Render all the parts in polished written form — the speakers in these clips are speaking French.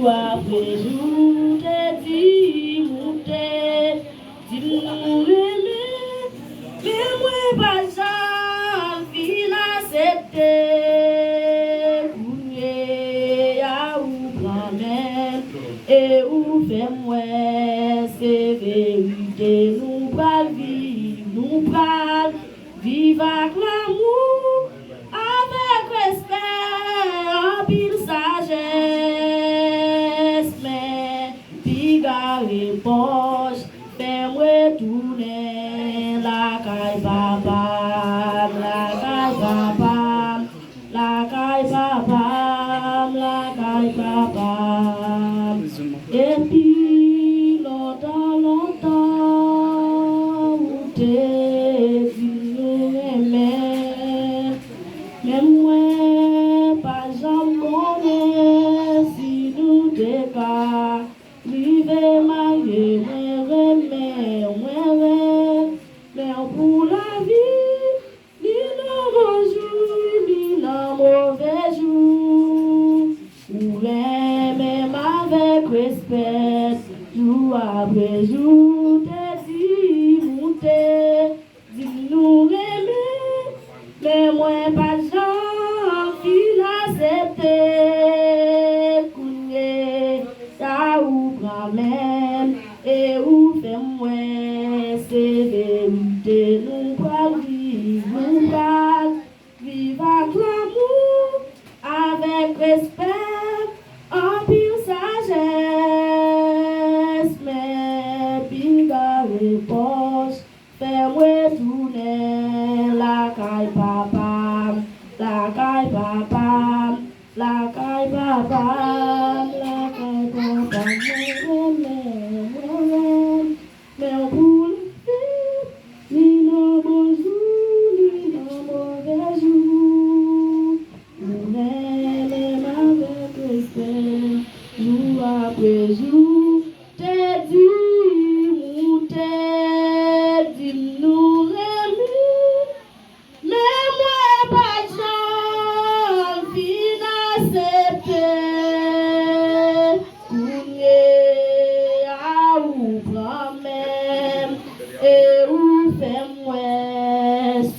après jour, te dis monter, dis nous aimer, mais moi pas j'envie l'accepter. Courrier à ou grand-mère et ou fait-moi, c'est vérité, nous pas vivre avec l'amour, avec respect, en pile sagesse, mais pigaré poche, fais-moi tourner la caille papa, la caille papa, la caille papa, la caille papa. Et puis longtemps, où t'es dit nous aimer, même moi pas jamais si nous décas, vivez marié, mais pour la vie, ni dans bon jour, ni dans mauvais jour, ou même avec respect, jour après jour, t'es dit monter, dis nous aimer, mais moi pas j'envie l'accepter. Courrier, ça ou grand-mère, et ou fait-moi, c'est vérité, nous pas vivre, avec l'amour, avec respect, en pure sagesse, mais pigaré poche, fais-moi tourner la caille papa, la caille papa, la caille papa, la caille papa, mais on boule, ni nos bons jours, ni nos mauvais jours. Nous même avec respect, jour après jour, t'es dit monter, dis nous aimer, mais moi pas j'envie d'accepter. Courrier à ou grand-mère et ou fait-moi,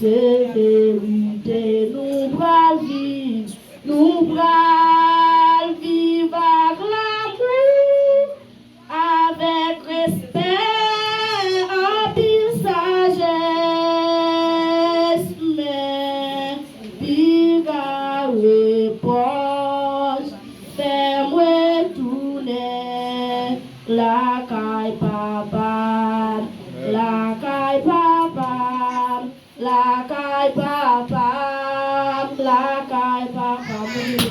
c'est vérité, nous bras vivre, nous bras vivre avec l'amour, avec respect, en pile sagesse, mais pigaré poche, fais-moi tourner la caille papa, la caille papa, la caille